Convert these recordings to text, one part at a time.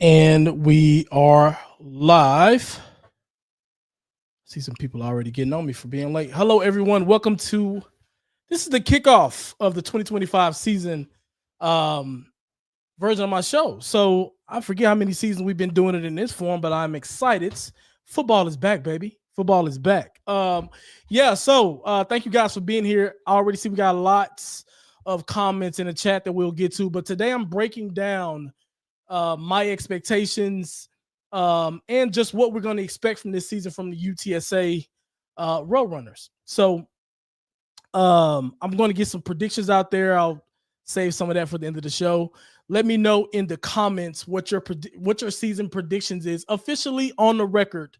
And we are live. See some people already getting on me for being late. Hello, everyone. Welcome to this is the kickoff of the 2025 season version of my show. So I forget how many seasons we've been doing it in this form, but I'm excited. Football is back, baby. Football is back. So thank you guys for being here. I already see we got lots of comments in the chat that we'll get to, but today I'm breaking down my expectations, and just what we're going to expect from this season from the UTSA Roadrunners. So I'm going to get some predictions out there. I'll save some of that for the end of the show. Let me know in the comments what your season predictions is officially on the record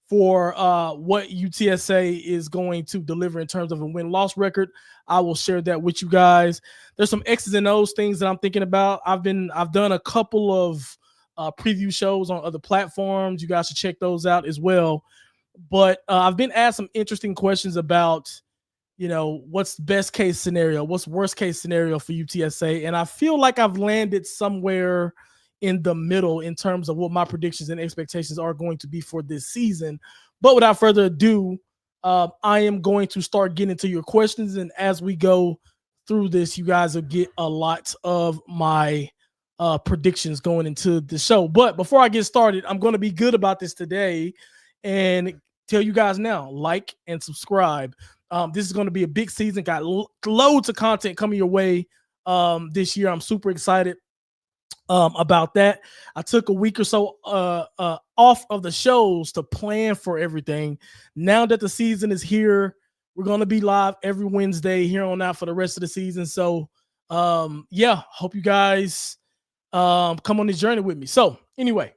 for what UTSA is going to deliver in terms of a win-loss record. I will share that with you guys. There's some X's and O's things that I'm thinking about. I've done a couple of preview shows on other platforms. You guys should check those out as well. But I've been asked some interesting questions about, what's best case scenario, what's worst case scenario for UTSA, and I feel like I've landed somewhere in the middle in terms of what my predictions and expectations are going to be for this season. But without further ado, I am going to start getting into your questions. And as we go through this, you guys will get a lot of my predictions going into the show. But before I get started, I'm going to be good about this today and tell you guys now, like and subscribe. This is going to be a big season. Got loads of content coming your way this year. I'm super excited about that. I took a week or so off of the shows to plan for everything. Now that the season is here, we're going to be live every Wednesday here on out for the rest of the season. So hope you guys come on this journey with me. So anyway,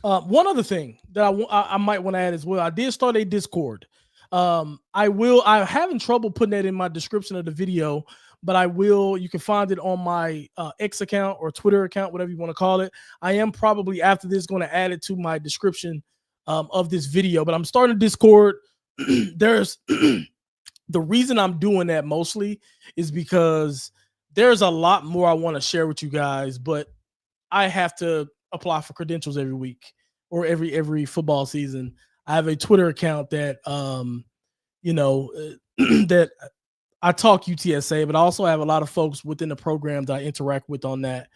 one other thing that I might want to add as well, I did start a Discord. I'm having trouble putting that in my description of the video, but you can find it on my X account or Twitter account, whatever you want to call it. I am probably after this going to add it to my description of this video, but I'm starting Discord. There's the reason I'm doing that mostly is because there's a lot more I want to share with you guys, but I have to apply for credentials every week or every football season. I have a Twitter account that that I talk UTSA, but I also have a lot of folks within the program that I interact with on that.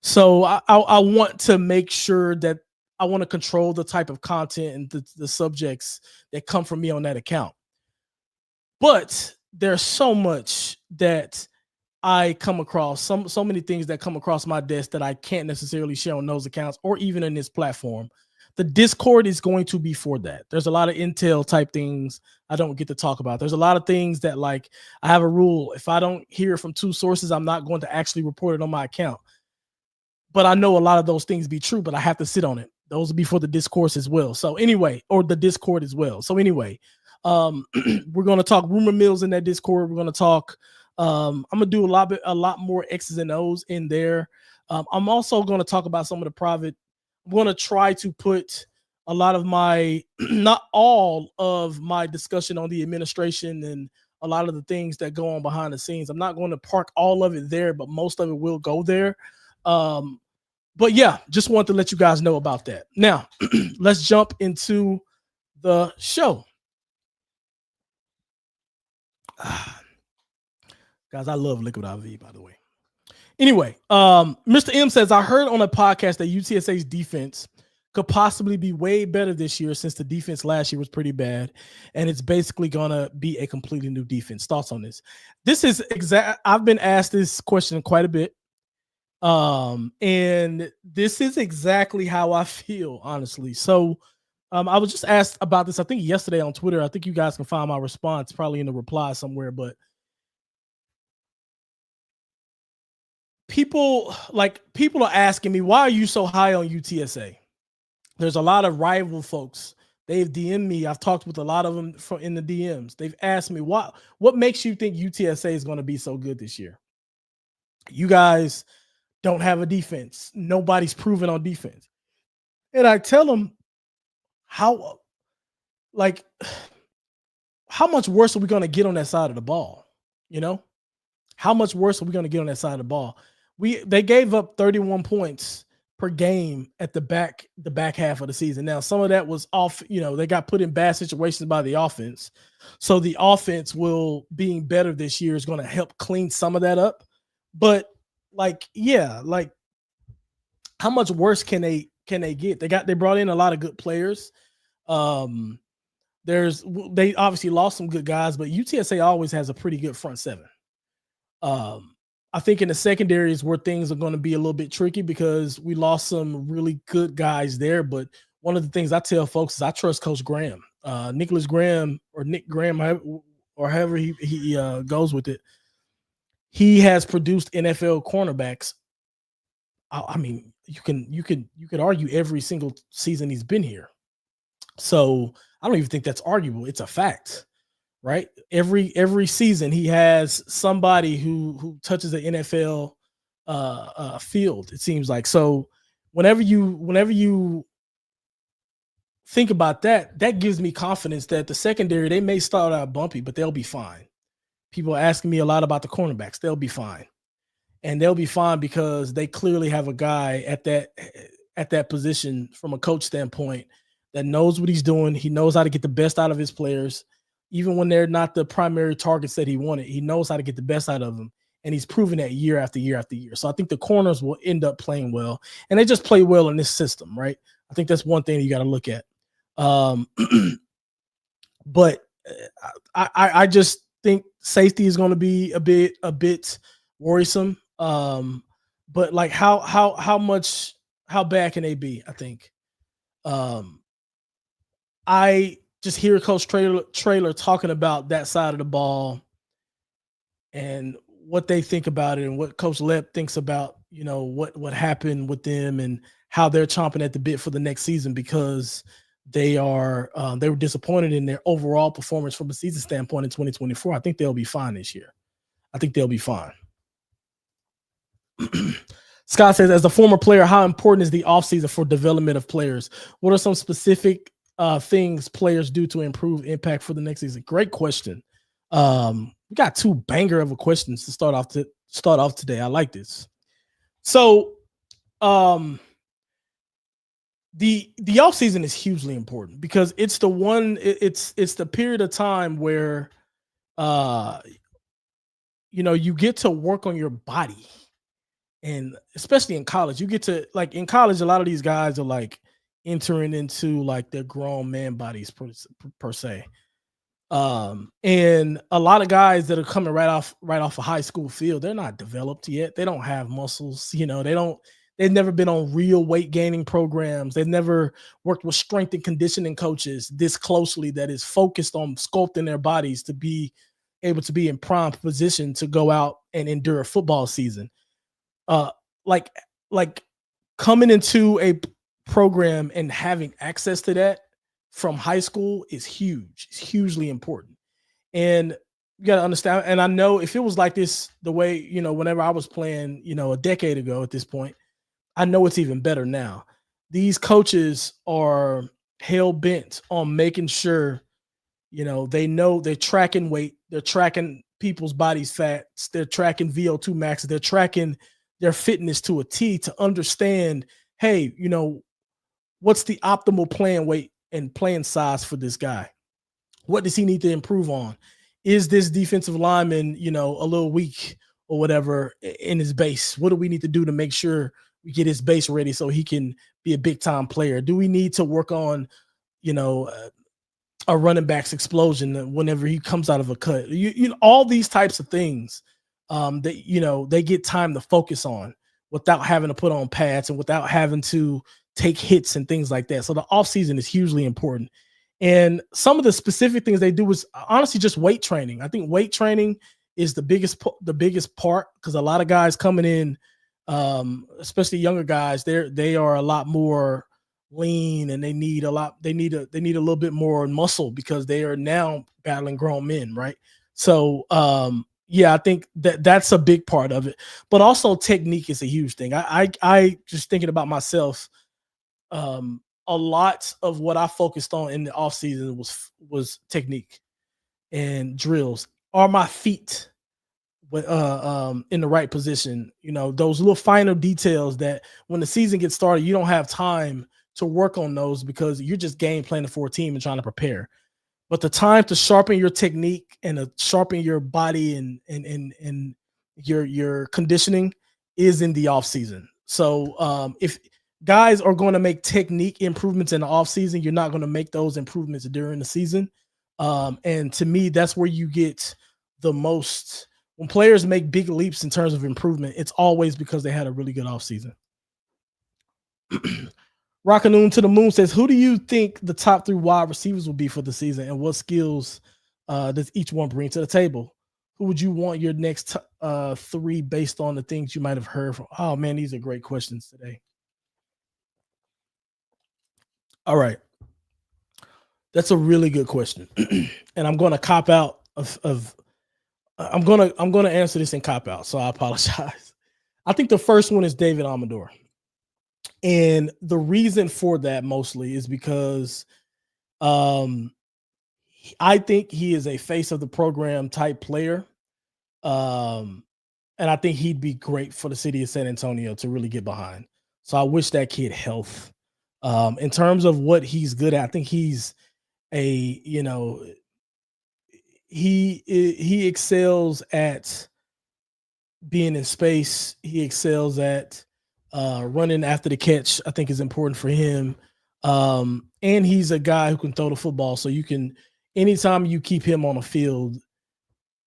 So I want to make sure that I want to control the type of content and the subjects that come from me on that account. But there's so much that I come across, so many things that come across my desk that I can't necessarily share on those accounts or even in this platform. The Discord is going to be for that. There's a lot of intel type things I don't get to talk about. There's a lot of things that, like, I have a rule. If I don't hear from two sources, I'm not going to actually report it on my account. But I know a lot of those things be true, but I have to sit on it. Those will be for the discourse as well. So anyway, or the Discord as well. So anyway, we're going to talk rumor mills in that Discord. We're going to talk. I'm going to do a lot more X's and O's in there. I'm also going to talk about some of the private. I'm going to try to put a lot of my, not all of my discussion on the administration and a lot of the things that go on behind the scenes. I'm not going to park all of it there, but most of it will go there. But yeah, just wanted to let you guys know about that. Now, let's jump into the show. Guys, I love Liquid IV, by the way. Anyway, Mr. M says, I heard on a podcast that UTSA's defense could possibly be way better this year since the defense last year was pretty bad, and it's basically going to be a completely new defense. Thoughts on this? This is I've been asked this question quite a bit, and this is exactly how I feel, honestly. So I was just asked about this, I think, yesterday on Twitter. I think you guys can find my response probably in the reply somewhere, but people are asking me, why are you so high on UTSA? There's a lot of rival folks. They've DM'd me. I've talked with a lot of them in the DMs. They've asked me, what makes you think UTSA is going to be so good this year? You guys don't have a defense. Nobody's proven on defense. And I tell them, how much worse are we going to get on that side of the ball? How much worse are we going to get on that side of the ball? they gave up 31 points per game at the back half of the season. Now, some of that was off, they got put in bad situations by the offense. So the offense will being better this year is going to help clean some of that up. But like how much worse can they get? They brought in a lot of good players. Um they obviously lost some good guys, but UTSA always has a pretty good front seven. Um, I think in the secondary is where things are going to be a little bit tricky because we lost some really good guys there. But one of the things I tell folks is I trust Coach Graham, Nicholas Graham or Nick Graham, or however he goes with it. He has produced NFL cornerbacks. I mean, you could argue every single season he's been here. So I don't even think that's arguable. It's a fact, right? Every season he has somebody who touches the NFL field. It seems like. So whenever you think about that, that gives me confidence that the secondary, they may start out bumpy, but they'll be fine. People are asking me a lot about the cornerbacks. They'll be fine, and they'll be fine because they clearly have a guy at that position from a coach standpoint that knows what he's doing. He knows how to get the best out of his players, even when they're not the primary targets that he wanted. He knows how to get the best out of them, and he's proven that year after year after year. So I think the corners will end up playing well, and they just play well in this system, right? I think that's one thing you got to look at. Um, but I just think safety is going to be a bit worrisome. But like how bad can they be? I think. I just hear Coach Trailer talking about that side of the ball and what they think about it and what Coach Lep thinks about, what happened with them and how they're chomping at the bit for the next season because they were disappointed in their overall performance from a season standpoint in 2024. I think they'll be fine this year. I think they'll be fine. Scott says, as a former player, how important is the offseason for development of players? What are some specific things players do to improve impact for the next season? Great question. We got two banger of questions to start off today. I like this. So, the offseason is hugely important because it's the period of time where you get to work on your body. And especially in college, you get to in college, a lot of these guys are like entering into like their grown man bodies per se. And a lot of guys that are coming right off a high school field, they're not developed yet. They don't have muscles, they've never been on real weight gaining programs. They've never worked with strength and conditioning coaches this closely that is focused on sculpting their bodies to be able to be in prime position to go out and endure a football season. Like coming into a program and having access to that from high school is huge. It's hugely important. And you got to understand. And I know if it was like this, the way, whenever I was playing, a decade ago at this point, I know it's even better now. These coaches are hell bent on making sure, they know they're tracking weight, they're tracking people's bodies fats, they're tracking VO2 maxes, they're tracking their fitness to a T to understand, hey, what's the optimal playing weight and playing size for this guy? What does he need to improve on? Is this defensive lineman, a little weak or whatever in his base? What do we need to do to make sure we get his base ready so he can be a big time player? Do we need to work on, a running back's explosion whenever he comes out of a cut? All these types of things that they get time to focus on without having to put on pads and without having to take hits and things like that. So the offseason is hugely important. And some of the specific things they do is honestly just weight training. I think weight training is the biggest part because a lot of guys coming in, especially younger guys, they are a lot more lean and they need a little bit more muscle because they are now battling grown men, right? So yeah, I think that's a big part of it, but also technique is a huge thing. I just thinking about myself. A lot of what I focused on in the offseason was technique and drills. Are my feet in the right position. Those little final details that when the season gets started, you don't have time to work on those because you're just game planning for a team and trying to prepare. But the time to sharpen your technique and to sharpen your body and your conditioning is in the off season. So if guys are going to make technique improvements in the off season, you're not going to make those improvements during the season. And to me, that's where you get the most. When players make big leaps in terms of improvement, it's always because they had a really good off season. Rockanoon to the Moon says, who do you think the top 3 wide receivers will be for the season, and what skills does each one bring to the table? Who would you want your next 3 based on the things you might have heard from? Oh, man, these are great questions today. All right. That's a really good question. And I'm going to cop out I'm going to answer this in cop out, so I apologize. I think the first one is David Amador. And the reason for that mostly is because I think he is a face of the program type player. And I think he'd be great for the city of San Antonio to really get behind. So I wish that kid health. In terms of what he's good at, I think he's he excels at being in space. He excels at running after the catch. I think is important for him. And he's a guy who can throw the football. So anytime you keep him on the field,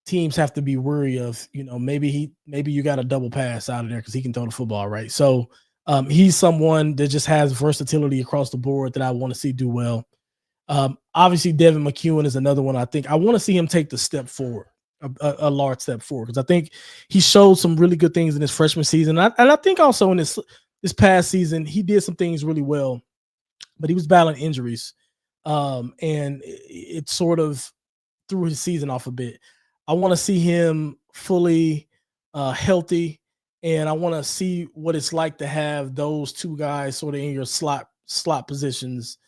teams have to be wary of, maybe you got a double pass out of there because he can throw the football, right? So he's someone that just has versatility across the board that I want to see do well. Obviously, Devin McEwen is another one. I think I want to see him take the step forward, a large step forward, because I think he showed some really good things in his freshman season. And I think also in this past season, he did some things really well, but he was battling injuries. And it sort of threw his season off a bit. I want to see him fully healthy, and I want to see what it's like to have those 2 guys sort of in your slot positions,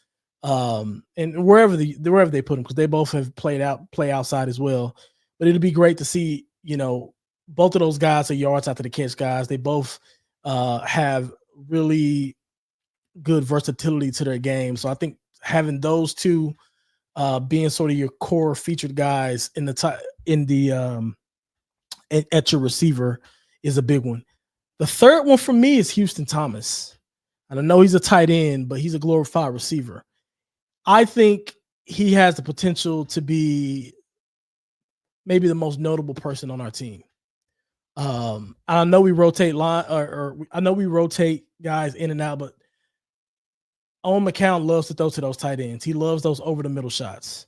and wherever they put them, because they both have play outside as well. But it'd be great to see, both of those guys are yards after the catch guys. They both have really good versatility to their game. So I think having those 2 being sort of your core featured guys at your receiver is a big one. The third one for me is Houston Thomas. And I know he's a tight end, but he's a glorified receiver. I think he has the potential to be maybe the most notable person on our team. I know we rotate I know we rotate guys in and out, but Owen McCown loves to throw to those tight ends. He loves those over the middle shots,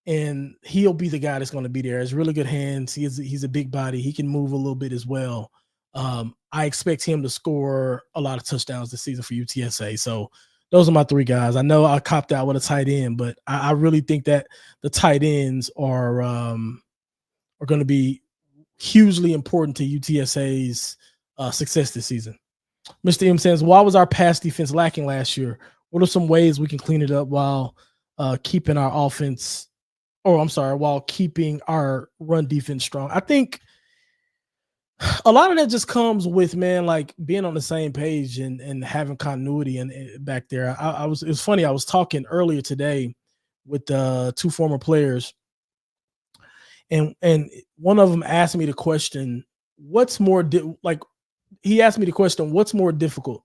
and he'll be the guy that's going to be there. He has really good hands. He's a big body. He can move a little bit as well. I expect him to score a lot of touchdowns this season for UTSA. So those are my 3 guys. I know I copped out with a tight end, but I really think that the tight ends are going to be hugely important to UTSA's success this season. Mr. M says, why was our pass defense lacking last year? What are some ways we can clean it up while keeping our offense, while keeping our run defense strong? I think a lot of that just comes with, man, like being on the same page and having continuity and back there. It was funny. I was talking earlier today with 2 former players, and one of them asked me the question, what's more he asked me the question, what's more difficult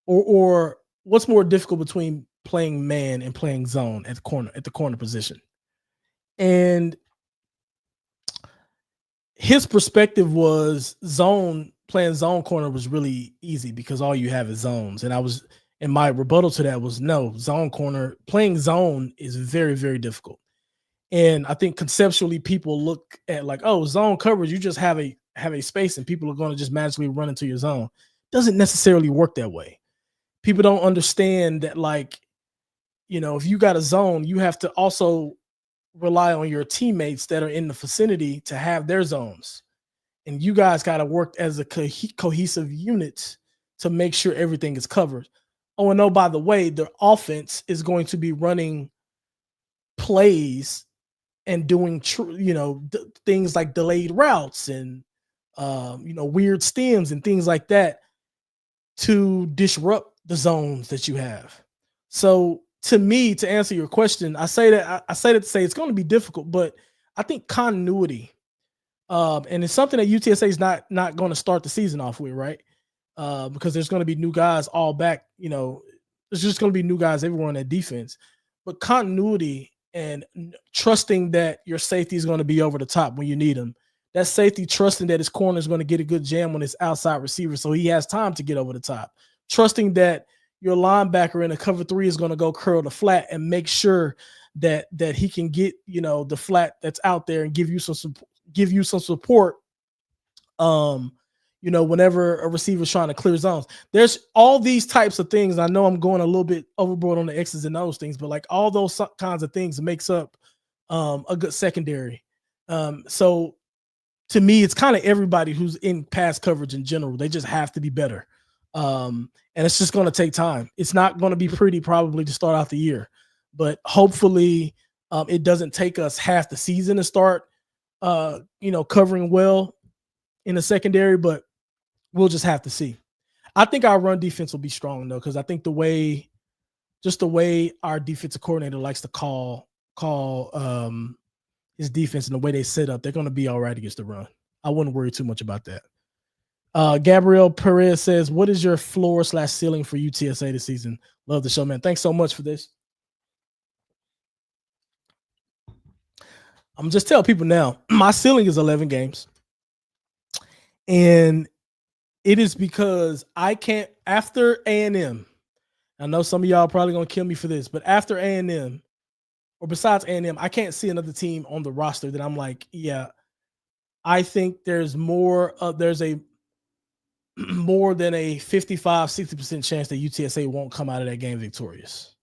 or what's more difficult between playing man and playing zone at the corner position? And his perspective was playing zone corner was really easy because all you have is zones. And my rebuttal to that was no, playing zone is very, very difficult. And I think conceptually people look at like, oh, zone coverage, you just have a space and people are going to just magically run into your zone. Doesn't necessarily work that way. People don't understand that, like, if you got a zone, you have to also rely on your teammates that are in the vicinity to have their zones. And you guys got to work as a cohesive unit to make sure everything is covered. Oh, and by the way, the offense is going to be running plays and doing things like delayed routes and weird stems and things like that to disrupt the zones that you have. So to me, to answer your question, I say that to say it's going to be difficult, but I think continuity, and it's something that UTSA is not going to start the season off with, right? Because there's going to be new guys all back. There's just going to be new guys everywhere on that defense. But continuity and trusting that your safety is going to be over the top when you need him. That safety trusting that his corner is going to get a good jam on his outside receiver so he has time to get over the top. Trusting that your linebacker in a cover 3 is going to go curl the flat and make sure that he can get, the flat that's out there and give you some support. Whenever a receiver's trying to clear zones. There's all these types of things. I know I'm going a little bit overboard on the X's and O's things, but like all those kinds of things makes up a good secondary. So to me, it's kind of everybody who's in pass coverage in general. They just have to be better. And it's just going to take time. It's not going to be pretty probably to start out the year, but hopefully it doesn't take us half the season to start, covering well in the secondary, but we'll just have to see. I think our run defense will be strong though, because I think the way our defensive coordinator likes to call his defense and the way they set up, they're going to be all right against the run. I wouldn't worry too much about that. Gabriel Perez says, what is your floor/ceiling for UTSA this season? Love the show, man. Thanks so much for this. I'm just telling people now, my ceiling is 11 games. And it is because I can't, after A&M, I know some of y'all are probably going to kill me for this, but after A&M, or besides A&M, I can't see another team on the roster that I'm like, yeah, I think there's more than a 55-60% chance that UTSA won't come out of that game victorious.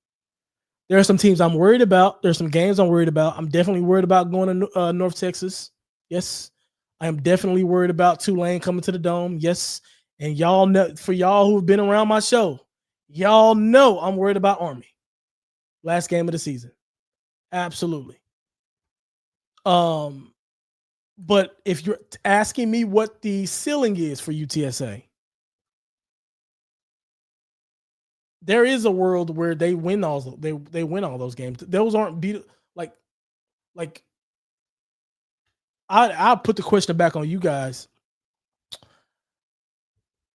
There are some teams I'm worried about. There's some games I'm worried about. I'm definitely worried about going to North Texas. Yes. I am definitely worried about Tulane coming to the Dome. Yes. And y'all know, for y'all who've been around my show, y'all know I'm worried about Army. Last game of the season. Absolutely. But if you're asking me what the ceiling is for UTSA, there is a world where they win all those games. Those aren't beat like I'll put the question back on you guys.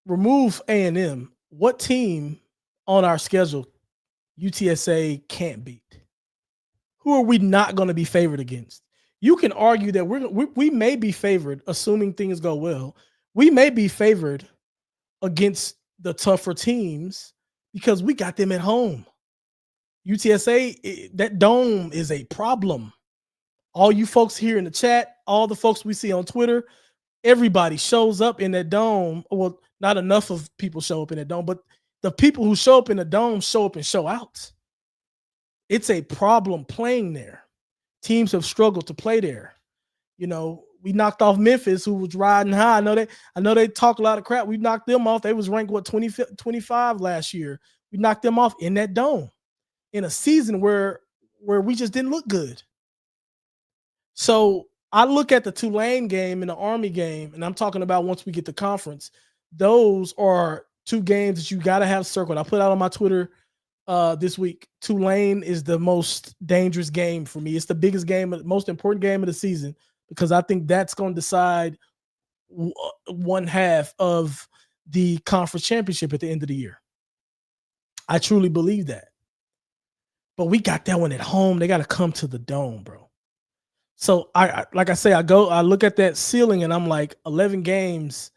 Remove A&M. What team on our schedule UTSA can't beat? Who are we not going to be favored against? You can argue that we may be favored, assuming things go well. We may be favored against the tougher teams because we got them at home. UTSA, that dome is a problem. All you folks here in the chat, all the folks we see on Twitter, everybody shows up in that dome. Well, not enough of people show up in that dome, but the people who show up in the dome show up and show out. It's a problem playing there. Teams have struggled to play there. We knocked off Memphis, who was riding high. I know they talk a lot of crap. We knocked them off. They was ranked 25 last year. We knocked them off in that dome in a season where we just didn't look good. So I look at the Tulane game and the Army game, and I'm talking about once we get to conference. Those are two games that you got to have circled. I put out on my Twitter this week. Tulane is the most dangerous game for me. It's the biggest game, most important game of the season, because I think that's going to decide one half of the conference championship at the end of the year. I truly believe that. But we got that one at home. They got to come to the dome, bro. So I look at that ceiling and I'm like, 11 games,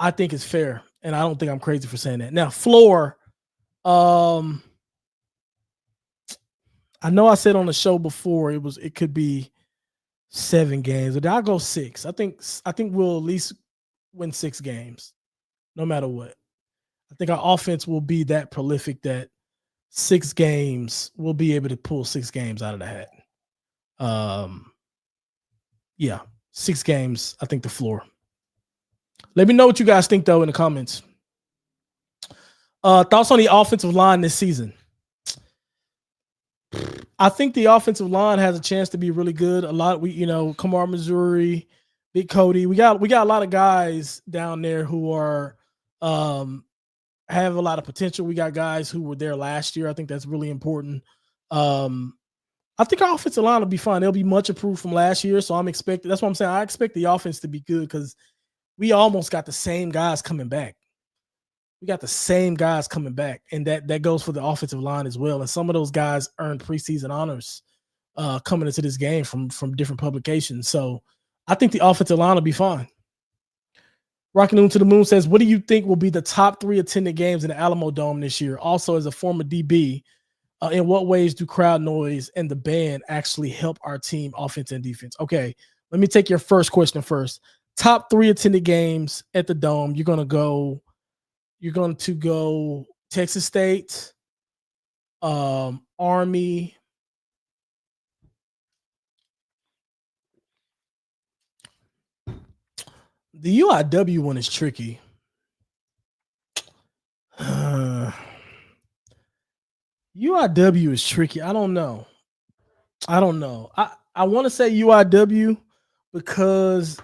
I think is fair. And I don't think I'm crazy for saying that. Now, floor, I know I said on the show before it could be 7 games, but I'll go 6. I think we'll at least win 6 games, no matter what. I think our offense will be that prolific that 6 games, we'll be able to pull 6 games out of the hat. 6 games, I think the floor. Let me know what you guys think, though, in the comments. Thoughts on the offensive line this season? I think the offensive line has a chance to be really good. A lot, Kamar Missouri, Big Cody. We got a lot of guys down there who are um, have a lot of potential. We got guys who were there last year. I think that's really important. Um, I think our offensive line will be fine. They'll be much improved from last year. So I'm expecting. That's what I'm saying. I expect the offense to be good because we almost got the same guys coming back. We got the same guys coming back, and that goes for the offensive line as well. And some of those guys earned preseason honors coming into this game from different publications. So I think the offensive line will be fine. Rockin' Noon to the Moon says, "What do you think will be the top 3 attended games in the Alamo Dome this year? Also, as a former DB, in what ways do crowd noise and the band actually help our team, offense and defense?" Okay, let me take your first question first. Top 3 attended games at the Dome. You're going to go Texas State, Army. The UIW one is tricky. UIW is tricky. I don't know. I want to say UIW because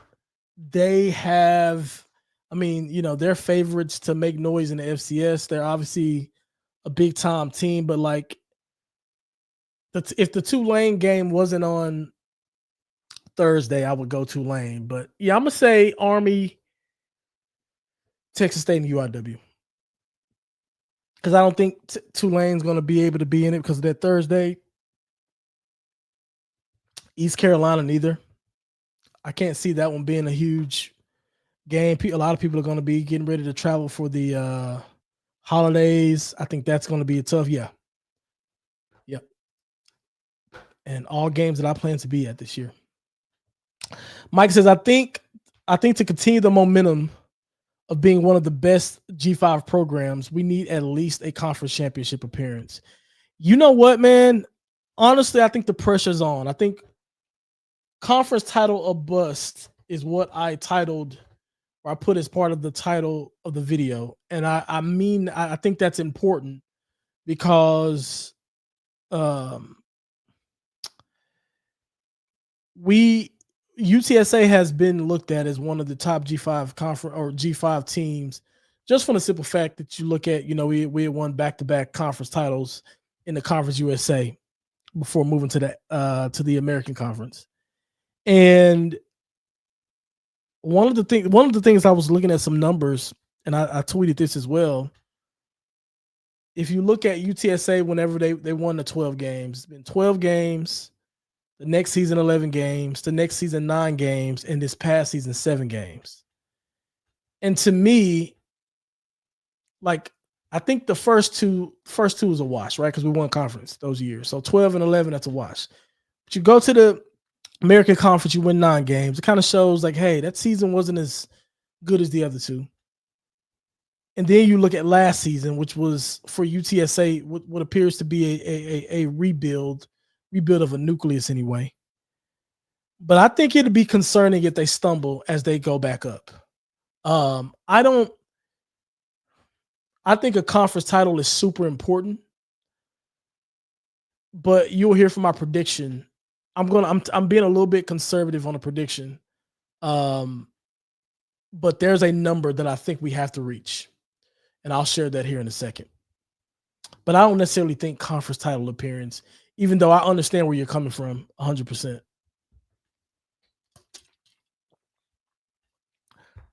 they have, they're favorites to make noise in the FCS. They're obviously a big time team, but like, if the Tulane game wasn't on Thursday, I would go Tulane. But yeah, I'm gonna say Army, Texas State, and UIW because I don't think Tulane's gonna be able to be in it because of that Thursday. East Carolina, neither. I can't see that one being a huge game. A lot of people are going to be getting ready to travel for the holidays. I think that's going to be a tough. Yeah. Yep. And all games that I plan to be at this year. Mike says, I think to continue the momentum of being one of the best G5 programs, we need at least a conference championship appearance. You know what, man? Honestly, I think the pressure's on. I think conference title or bust is what I titled, or I put as part of the title of the video. And I think that's important because UTSA has been looked at as one of the top G5 conference or G5 teams, just from the simple fact that you look at, we had won back-to-back conference titles in the Conference USA before moving to the American Conference. And one of the things I was looking at some numbers, and I tweeted this as well. If you look at UTSA, whenever they won the 12 games, it's been 12 games. The next season, 11 games. The next season, 9 games. And this past season, 7 games. And to me, like, I think the first two is a wash, right? Because we won conference those years. So 12 and 11, that's a wash. But you go to the American Conference, you win 9 games. It kind of shows like, hey, that season wasn't as good as the other two. And then you look at last season, which was for UTSA, what appears to be a rebuild of a nucleus anyway. But I think it'd be concerning if they stumble as they go back up. I think a conference title is super important, but you'll hear from my prediction. I'm being a little bit conservative on a prediction. But there's a number that I think we have to reach. And I'll share that here in a second. But I don't necessarily think conference title appearance, even though I understand where you're coming from 100%.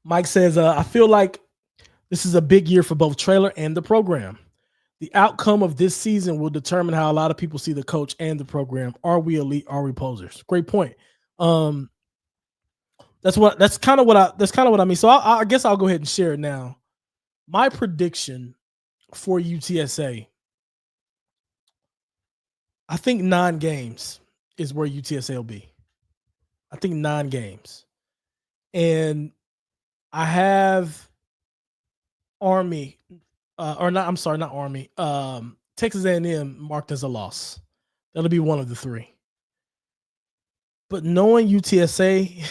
Mike says, I feel like this is a big year for both Traylor and the program. The outcome of this season will determine how a lot of people see the coach and the program. Are we elite? Are we posers? Great point. That's kind of what I mean. So I guess I'll go ahead and share it now. My prediction for UTSA, I think 9 games is where UTSA will be. I think 9 games. And I have Army, not Army. Texas A&M marked as a loss. That'll be one of the 3. But knowing UTSA,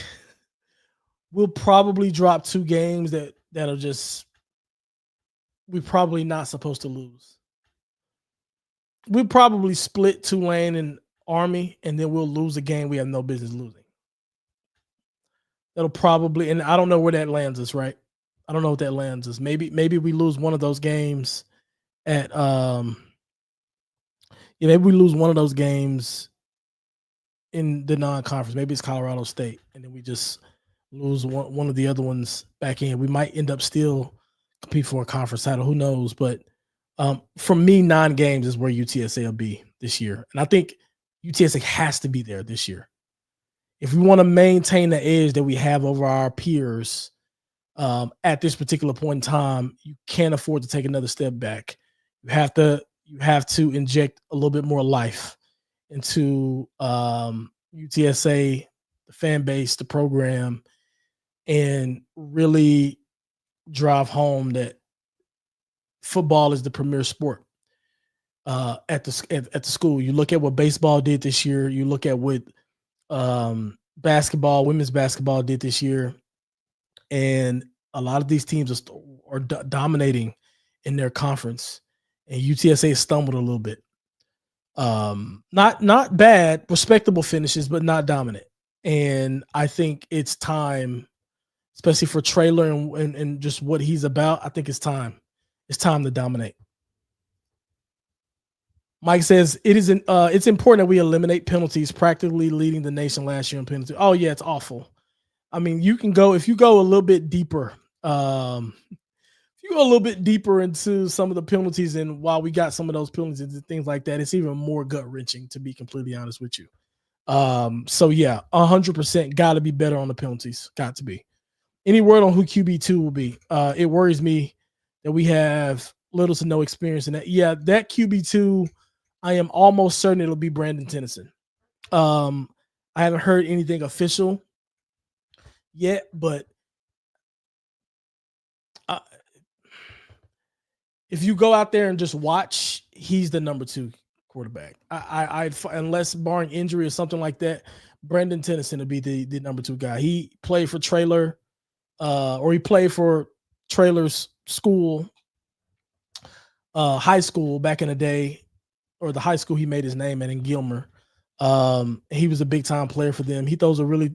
we'll probably drop 2 games that are just we're probably not supposed to lose. we probably split Tulane and Army, and then we'll lose a game we have no business losing. That'll probably, and I don't know where that lands us, right? I don't know what that lands us. Maybe we lose one of those games at yeah, maybe we lose one of those games in the non-conference. Maybe it's Colorado State, and then we just lose one of the other ones back in. We might end up still compete for a conference title. Who knows? But for me, 9 games is where UTSA will be this year, and I think UTSA has to be there this year if we want to maintain the edge that we have over our peers. At this particular point in time, you can't afford to take another step back. You have to inject a little bit more life into UTSA, the fan base, the program, and really drive home that football is the premier sport at the school. You look at what baseball did this year. You look at what women's basketball did this year, and a lot of these teams are dominating in their conference, and UTSA stumbled a little bit. Not bad, respectable finishes, but not dominant. And I think it's time, especially for Traylor and just what he's about. I think it's time. It's time to dominate. Mike says it's important that we eliminate penalties, practically leading the nation last year in penalties. Oh yeah, it's awful. I mean, if you go a little bit deeper, if you go a little bit deeper into some of the penalties and while we got some of those penalties and things like that, it's even more gut wrenching, to be completely honest with you. So yeah, 100% got to be better on the penalties. Got to be. Any word on who QB2 will be? It worries me that we have little to no experience in that. Yeah, that QB2, I am almost certain it'll be Brandon Tennyson. I haven't heard anything official yet, but if you go out there and just watch, he's the number 2 quarterback. I unless barring injury or something like that, Brandon Tennyson would be the number 2 guy. He played for Traylor, or he played for Traylor's school, high school back in the day, or the high school he made his name at in Gilmer. He was a big time player for them. He throws a really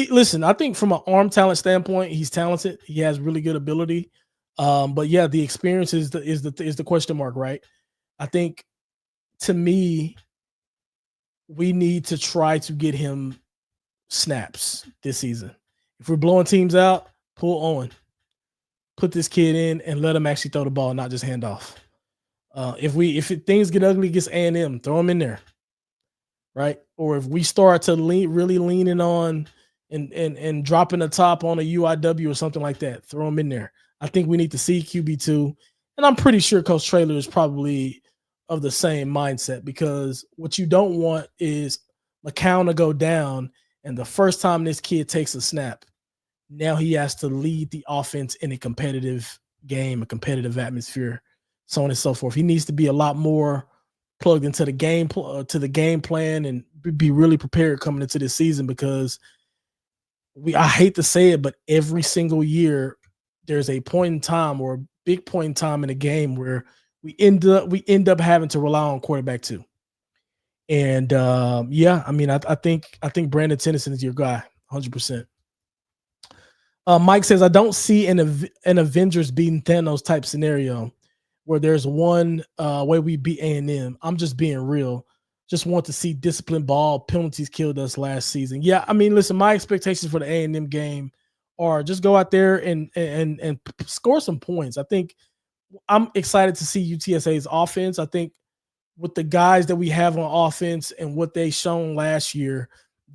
listen, I think from an arm talent standpoint, he's talented. He has really good ability. But yeah, the experience is the question mark, right? I think, to me, we need to try to get him snaps this season. If we're blowing teams out, pull on, put this kid in, and let him actually throw the ball, not just hand off. If things get ugly against A&M, throw him in there, right? Or if we start to really leaning on and dropping the top on a UIW or something like that, throw him in there. I think we need to see QB2, and I'm pretty sure Coach Traylor is probably of the same mindset, because what you don't want is McCown to go down, and the first time this kid takes a snap, now he has to lead the offense in a competitive game, a competitive atmosphere, so on and so forth. He needs to be a lot more plugged into the game plan and be really prepared coming into this season, because I hate to say it, but every single year there's a point in time, or a big point in time in a game, where we end up having to rely on quarterback 2. And yeah, I mean, I think Brandon Tennyson is your guy, 100%. Mike says, I don't see an Avengers beating Thanos type scenario where there's one way we beat A&M. I'm just being real. Just want to see disciplined ball. Penalties killed us last season. Yeah, I mean, listen, my expectations for the A&M game are just go out there and score some points. I think I'm excited to see UTSA's offense. I think with the guys that we have on offense and what they shown last year,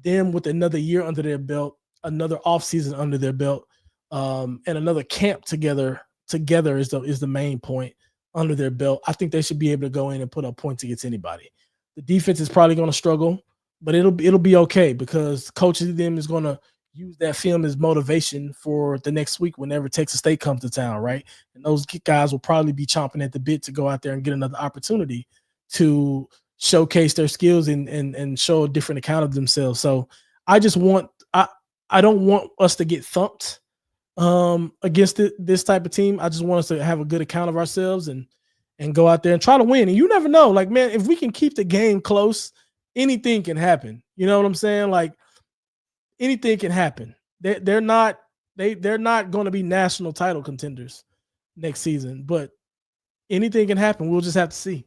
them with another year under their belt, another offseason under their belt, and another camp together is the main point under their belt. I think they should be able to go in and put up points against anybody. The defense is probably going to struggle, but it'll be okay, because coaching them is going to use that film as motivation for the next week whenever Texas State comes to town, right? And those guys will probably be chomping at the bit to go out there and get another opportunity to showcase their skills and show a different account of themselves. So I don't want us to get thumped against this type of team. I just want us to have a good account of ourselves and and go out there and try to win. And you never know. Like, man, if we can keep the game close, anything can happen. You know what I'm saying? Like, anything can happen. They're not going to be national title contenders next season, but anything can happen. We'll just have to see.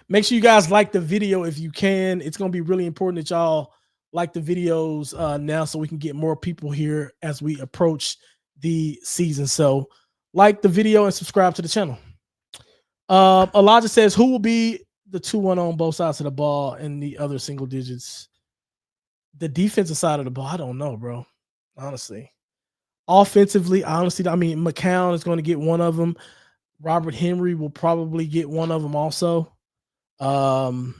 Make sure you guys like the video if you can. It's going to be really important that y'all like the videos now so we can get more people here as we approach the season. So like the video and subscribe to the channel. Elijah says, who will be the 2-1 on both sides of the ball and the other single digits? The defensive side of the ball, I don't know, bro. Honestly. Offensively, honestly, I mean, McCown is going to get one of them. Robert Henry will probably get one of them also. And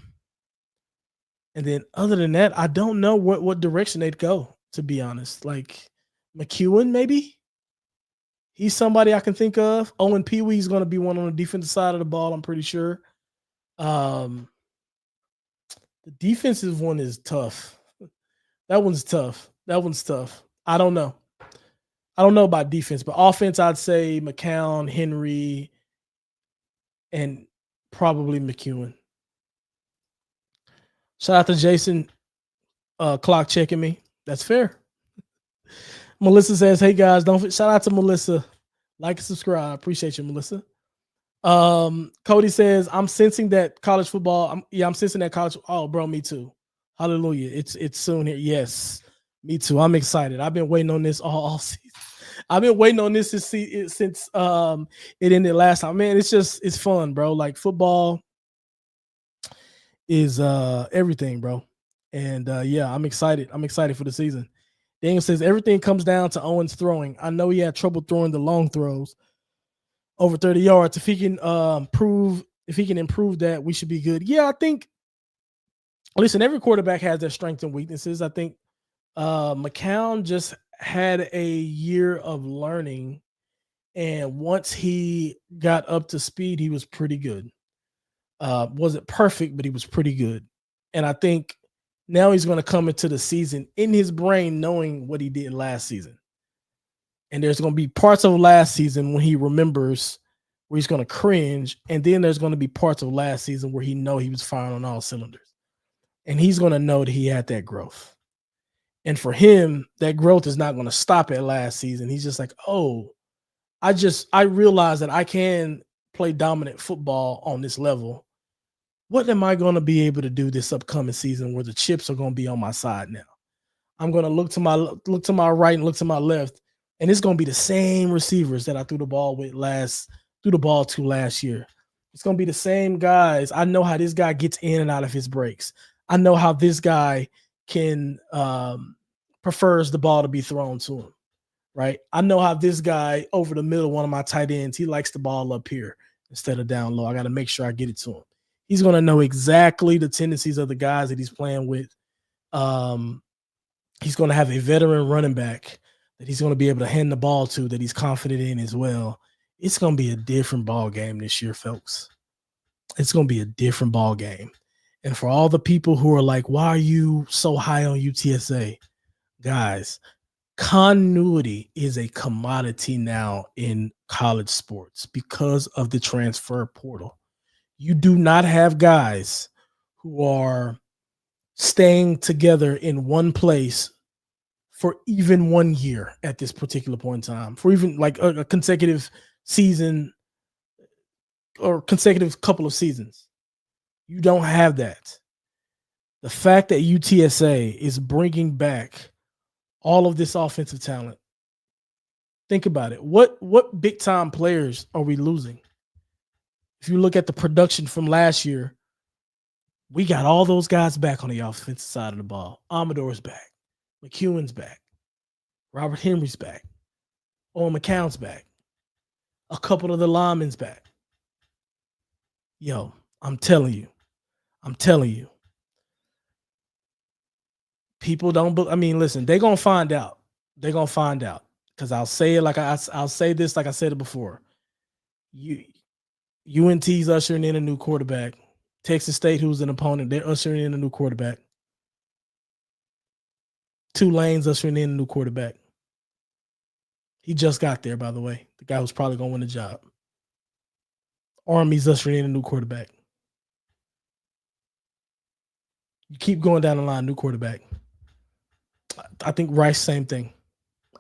then other than that, I don't know what direction they'd go, to be honest. Like McEwen, maybe? He's somebody I can think of. Owen Pee-wee is going to be one on the defensive side of the ball, I'm pretty sure. The defensive one is tough. That one's tough. I don't know. I don't know about defense, but offense, I'd say McCown, Henry, and probably McEwen. Shout out to Jason clock checking me. That's fair. Melissa says, hey guys, shout out to Melissa. Like and subscribe. Appreciate you, Melissa. Cody says, I'm sensing that college football. I'm sensing that college. Oh, bro, me too. Hallelujah. It's soon here. Yes, me too. I'm excited. I've been waiting on this all season. I've been waiting on this since it ended last time. Man, it's fun, bro. Like football is everything, bro. And yeah, I'm excited. I'm excited for the season. Daniel says everything comes down to Owens throwing. I know he had trouble throwing the long throws over 30 yards. If he can improve that, we should be good. Yeah, I think. Listen, every quarterback has their strengths and weaknesses. I think McCown just had a year of learning, and once he got up to speed, he was pretty good. Wasn't perfect, but he was pretty good. And I think now he's going to come into the season in his brain knowing what he did last season. And there's going to be parts of last season when he remembers where he's going to cringe. And then there's going to be parts of last season where he know he was firing on all cylinders. And he's going to know that he had that growth. And for him, that growth is not going to stop at last season. He's just like, oh, I realize that I can play dominant football on this level. What am I going to be able to do this upcoming season where the chips are going to be on my side now? I'm going to look to my right and look to my left, and it's going to be the same receivers that I threw the ball to last year. It's going to be the same guys. I know how this guy gets in and out of his breaks. I know how this guy can prefers the ball to be thrown to him, right? I know how this guy over the middle, one of my tight ends, he likes the ball up here instead of down low. I got to make sure I get it to him. He's going to know exactly the tendencies of the guys that he's playing with. He's going to have a veteran running back that he's going to be able to hand the ball to that he's confident in as well. It's going to be a different ball game this year, folks. It's going to be a different ball game. And for all the people who are like, why are you so high on UTSA? Guys, continuity is a commodity now in college sports because of the transfer portal. You do not have guys who are staying together in one place for even 1 year at this particular point in time, for even like a consecutive season or consecutive couple of seasons. You don't have that. The fact that UTSA is bringing back all of this offensive talent, think about it. What big time players are we losing? If you look at the production from last year, we got all those guys back on the offensive side of the ball. Amador's back. McEwen's back. Robert Henry's back. Owen McCown's back. A couple of the linemen's back. Yo, I'm telling you. People don't, listen, they're going to find out. Because I'll say it I'll say this like I said it before. UNT's ushering in a new quarterback. Texas State, who's an opponent, they're ushering in a new quarterback. Tulane's ushering in a new quarterback. He just got there, by the way. The guy who's probably going to win the job. Army's ushering in a new quarterback. You keep going down the line, new quarterback. I think Rice, same thing.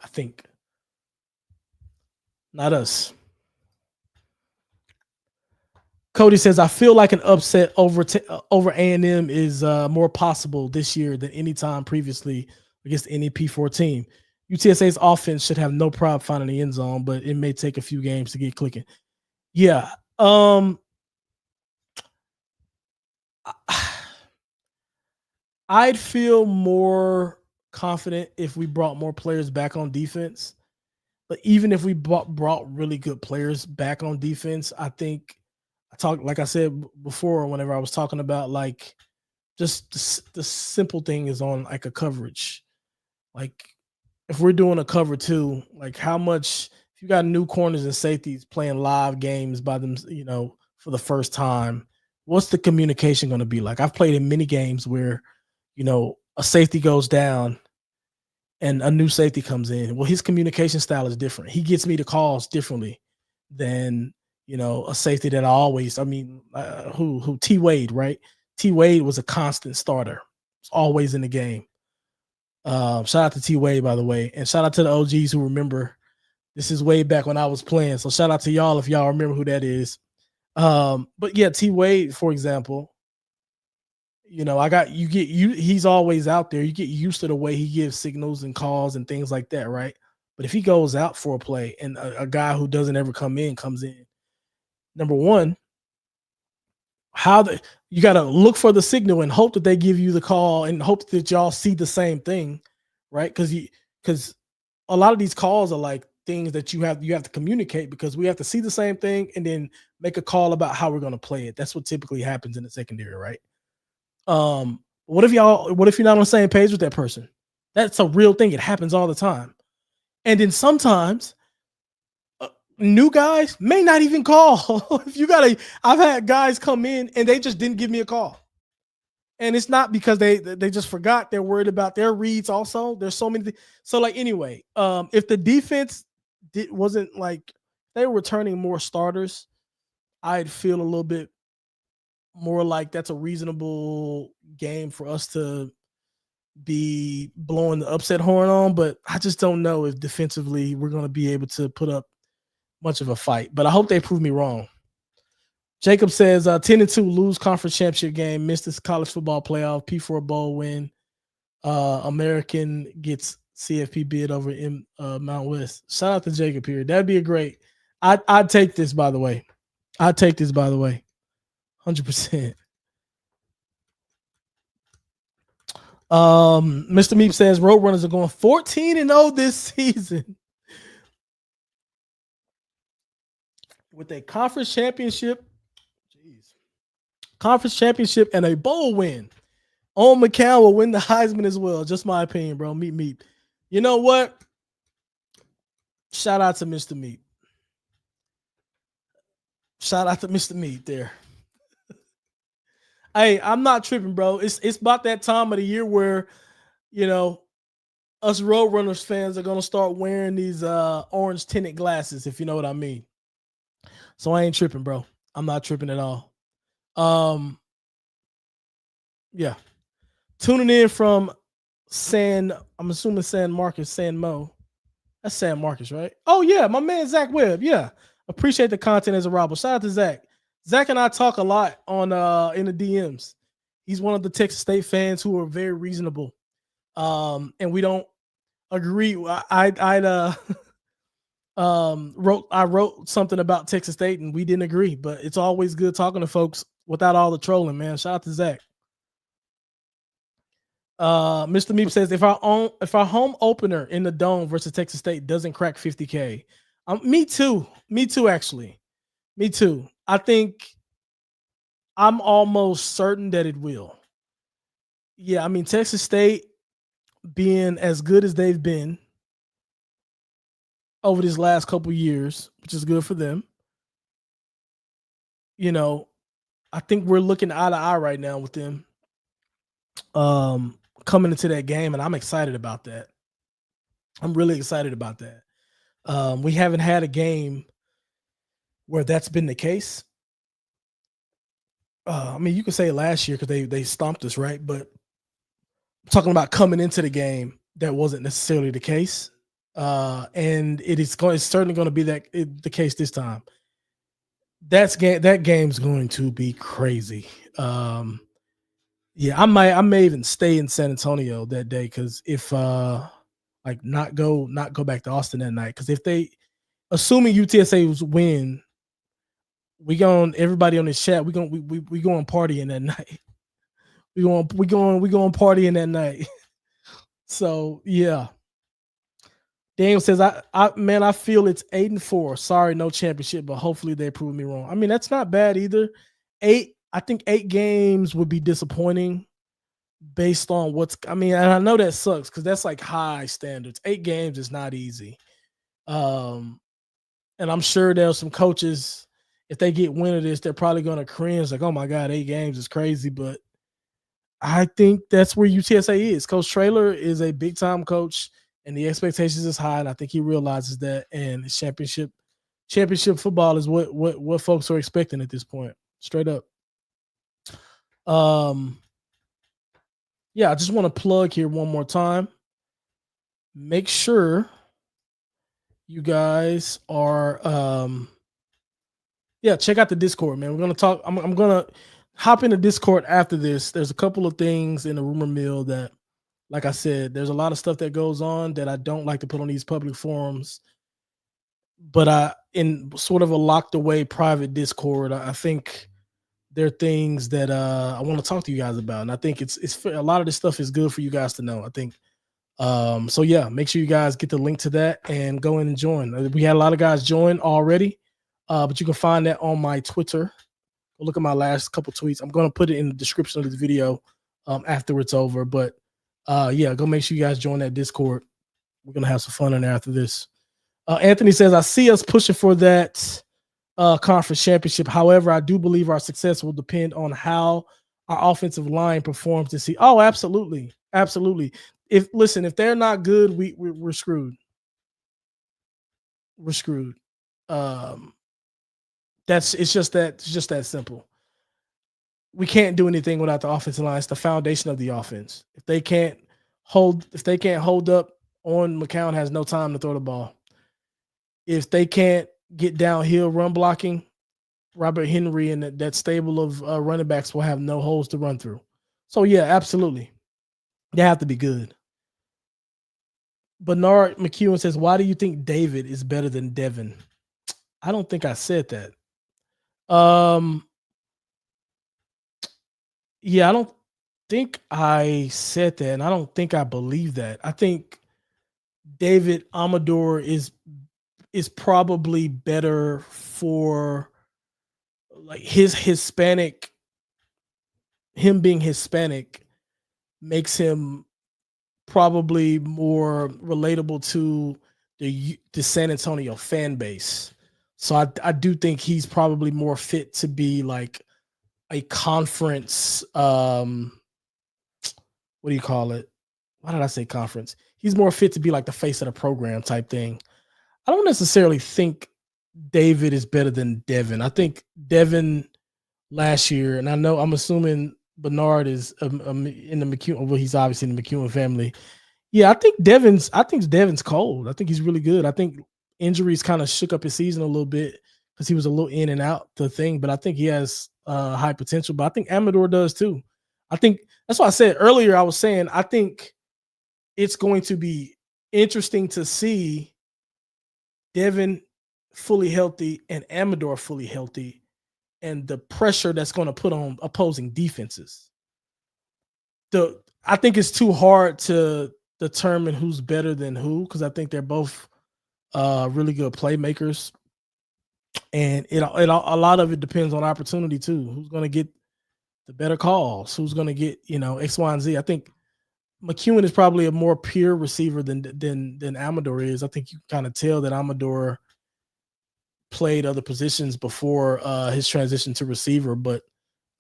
I think. Not us. Cody says, I feel like an upset over A&M is more possible this year than any time previously against any P4 team. UTSA's offense should have no problem finding the end zone, but it may take a few games to get clicking. Yeah. I'd feel more confident if we brought more players back on defense. But even if we brought really good players back on defense, I think like I said before, whenever I was talking about like just the simple thing is on like a coverage. Like if we're doing a cover two, like how much if you got new corners and safeties playing live games by them, for the first time, what's the communication going to be like? I've played in many games where, a safety goes down and a new safety comes in. Well, his communication style is different. He gets me the calls differently than, a safety that who T Wade, right? T Wade was a constant starter. It's always in the game. Shout out to T Wade, by the way. And shout out to the OGs who remember. This is way back when I was playing. So shout out to y'all if y'all remember who that is. But yeah, T Wade, for example, he's always out there. You get used to the way he gives signals and calls and things like that, right? But if he goes out for a play and a guy who doesn't ever comes in, number one, you got to look for the signal and hope that they give you the call and hope that y'all see the same thing, right? Because a lot of these calls are like things that you have to communicate because we have to see the same thing and then make a call about how we're going to play it. That's what typically happens in the secondary, right? What if you're not on the same page with that person? That's a real thing. It happens all the time. And then sometimes new guys may not even call. I've had guys come in and they just didn't give me a call. And it's not because they just forgot. They're worried about their reads also. There's so many. So like, anyway, if the defense wasn't like they were returning more starters, I'd feel a little bit more like that's a reasonable game for us to be blowing the upset horn on. But I just don't know if defensively we're going to be able to put up much of a fight. But I hope they prove me wrong. Jacob says 10-2 lose conference championship game, missed this college football playoff, P4 bowl win. American gets CFP bid over in Mount West. Shout out to Jacob here. That'd be a great. I'd take this, by the way. 100%. Mr. Meep says Roadrunners are going 14-0 this season with a conference championship. Conference championship and a bowl win. Owen McCown will win the Heisman as well. Just my opinion, bro. Meep. You know what? Shout out to Mr. Meep. Shout out to Mr. Meep there. Hey, I'm not tripping, bro. It's about that time of the year where, us Roadrunners fans are gonna start wearing these orange tinted glasses, if you know what I mean. So I ain't tripping, bro. I'm not tripping at all. Yeah. Tuning in from I'm assuming San Marcos, San Mo. That's San Marcos, right? Oh yeah, my man Zach Webb. Yeah. Appreciate the content as a rival. Shout out to Zach. Zach and I talk a lot on in the DMs. He's one of the Texas State fans who are very reasonable. And we don't agree. I wrote something about Texas State and we didn't agree, but it's always good talking to folks without all the trolling, man. Shout out to Zach. Mr. Meep says if our home opener in the Dome versus Texas State doesn't crack 50K, me too, actually. Me too. I think I'm almost certain that it will. Yeah, I mean, Texas State being as good as they've been over these last couple years, which is good for them. I think we're looking eye to eye right now with them coming into that game, and I'm excited about that. I'm really excited about that. We haven't had a game where that's been the case. I mean, you could say last year because they stomped us, right? But talking about coming into the game, that wasn't necessarily the case, and it's certainly going to be the case this time. That game's going to be crazy. Um, yeah, I may even stay in San Antonio that day because if like not go back to Austin that night because if they assuming UTSA was win, everybody on this chat we going partying that night. We going partying that night. So yeah. Daniel says, I feel it's 8-4. Sorry, no championship, but hopefully they prove me wrong. I mean, that's not bad either. I think 8 games would be disappointing based on and I know that sucks because that's like high standards. 8 games is not easy. Um, and I'm sure there's some coaches, if they get wind of this, they're probably gonna cringe, like, oh my God, 8 games is crazy. But I think that's where UTSA is. Coach Traylor is a big time coach, and the expectations is high, and I think he realizes that. And championship football is what folks are expecting at this point, straight up. Yeah, I just want to plug here one more time. Make sure you guys are check out the Discord, man. We're gonna talk. I'm gonna hop into Discord after this. There's a couple of things in the rumor mill that, like I said, there's a lot of stuff that goes on that I don't like to put on these public forums. But in sort of a locked away private Discord, I think there are things that I want to talk to you guys about, and I think it's a lot of this stuff is good for you guys to know. I think so yeah, make sure you guys get the link to that and go in and join. We had a lot of guys join already, but you can find that on my Twitter. Look at my last couple tweets. I'm going to put it in the description of this video after it's over. But yeah, go make sure you guys join that Discord. We're going to have some fun in there after this. Anthony says, I see us pushing for that conference championship. However, I do believe our success will depend on how our offensive line performs this season. Oh, absolutely. Absolutely. If they're not good, we're screwed. We're screwed. It's just that simple. We can't do anything without the offensive line. It's the foundation of the offense. If they can't hold up, on McCown has no time to throw the ball. If they can't get downhill run blocking, Robert Henry and that stable of running backs will have no holes to run through. So yeah, absolutely. They have to be good. Bernard McEwen says, why do you think David is better than Devin? I don't think I said that. Yeah, I don't think I said that, and I don't think I believe that. I think David Amador is probably better for like his Hispanic. Him being Hispanic makes him probably more relatable to the San Antonio fan base. So I do think he's probably more fit to be like a conference. What do you call it? Why did I say conference? He's more fit to be like the face of the program type thing. I don't necessarily think David is better than Devin. I think Devin last year, and I'm assuming Bernard is in the McEwen. Well, he's obviously in the McEwen family. Yeah, I think Devin's cold. I think he's really good. I think injuries kind of shook up his season a little bit because he was a little in and out the thing. But I think he has high potential. But I think Amador does too. I think that's why I said earlier. I was saying I think it's going to be interesting to see Devin fully healthy and Amador fully healthy, and the pressure that's going to put on opposing defenses. I think it's too hard to determine who's better than who because I think they're both really good playmakers, and a lot of it depends on opportunity too. Who's going to get the better calls? Who's going to get X, Y, and Z? I think McEwen is probably a more pure receiver than Amador is. I think you kind of tell that Amador played other positions before his transition to receiver, but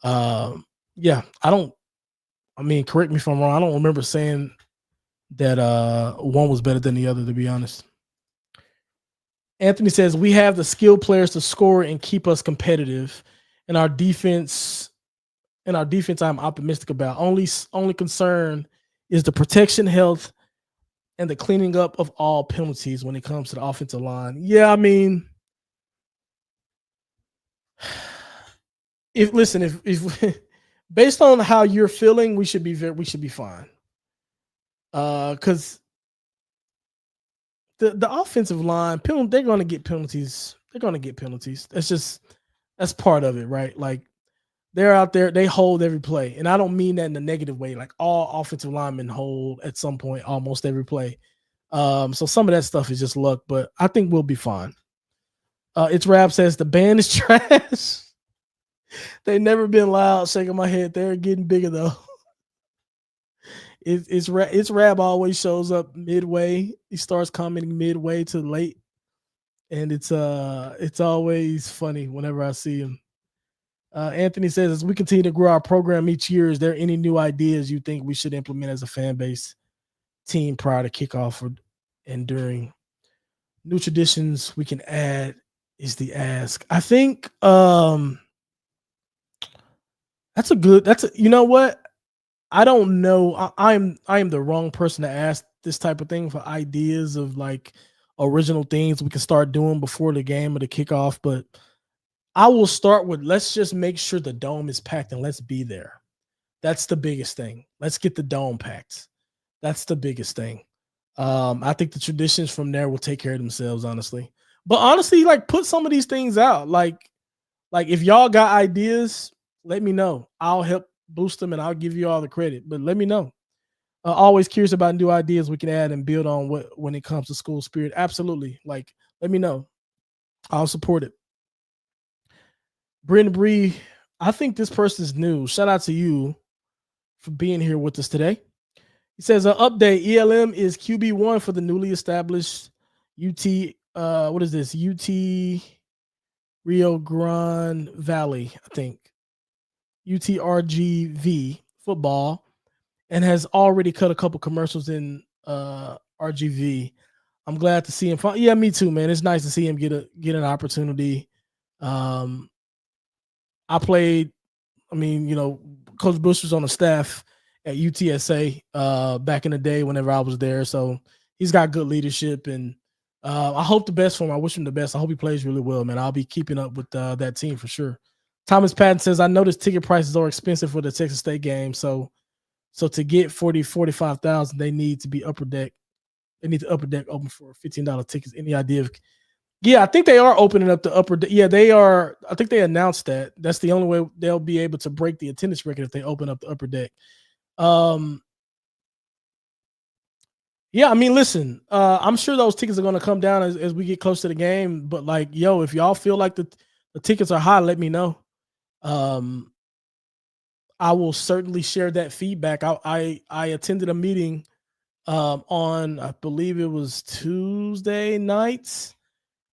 yeah, correct me if I'm wrong. I don't remember saying that one was better than the other, to be honest. Anthony says, we have the skilled players to score and keep us competitive, and our defense And our defense, I'm optimistic about. Only concern is the protection, health, and the cleaning up of all penalties when it comes to the offensive line. Yeah, I mean, if based on how you're feeling, we should be fine. Because the offensive line, they're going to get penalties. They're going to get penalties. That's part of it, right? Like they're out there, they hold every play, and I don't mean that in a negative way. Like all offensive linemen hold at some point almost every play. So some of that stuff is just luck, but I think we'll be fine. It's Rap says the band is trash. They've never been loud. Shaking my head. They're getting bigger though. It's Rab always shows up midway. He starts commenting midway to late, and it's always funny whenever I see him. Anthony says, as we continue to grow our program each year, is there any new ideas you think we should implement as a fan base team prior to kickoff and during? New traditions we can add is the ask. I think you know what? I don't know. I am the wrong person to ask this type of thing for ideas of like original things we can start doing before the game or the kickoff. But I will start with, let's just make sure the dome is packed and let's be there. That's the biggest thing. Let's get the dome packed. That's the biggest thing. I think the traditions from there will take care of themselves, honestly. But honestly, like put some of these things out. Like if y'all got ideas, let me know. I'll help boost them and I'll give you all the credit. But let me know. Always curious about new ideas we can add and build on when it comes to school spirit. Absolutely. Like, let me know. I'll support it. Bryn Bree, I think this person's new. Shout out to you for being here with us today. He says, update, ELM is QB1 for the newly established UT, what is this? UT Rio Grande Valley, I think. UTRGV football, and has already cut a couple commercials in RGV. I'm glad to see him. Yeah, me too, man. It's nice to see him get an opportunity. I played. I mean, you know, Coach Bush was on the staff at UTSA back in the day whenever I was there. So he's got good leadership, and I hope the best for him. I wish him the best. I hope he plays really well, man. I'll be keeping up with that team for sure. Thomas Patton says, I noticed ticket prices are expensive for the Texas State game. So to get 45,000, they need to be upper deck. They need the upper deck open for $15 tickets. Any idea of? Yeah, I think they are opening up the upper deck. Yeah, they are. I think they announced that. That's the only way they'll be able to break the attendance record if they open up the upper deck. Yeah, I mean, listen, I'm sure those tickets are going to come down as we get close to the game. But like, yo, if y'all feel like the tickets are high, let me know. I will certainly share that feedback. I attended a meeting on, I believe it was Tuesday nights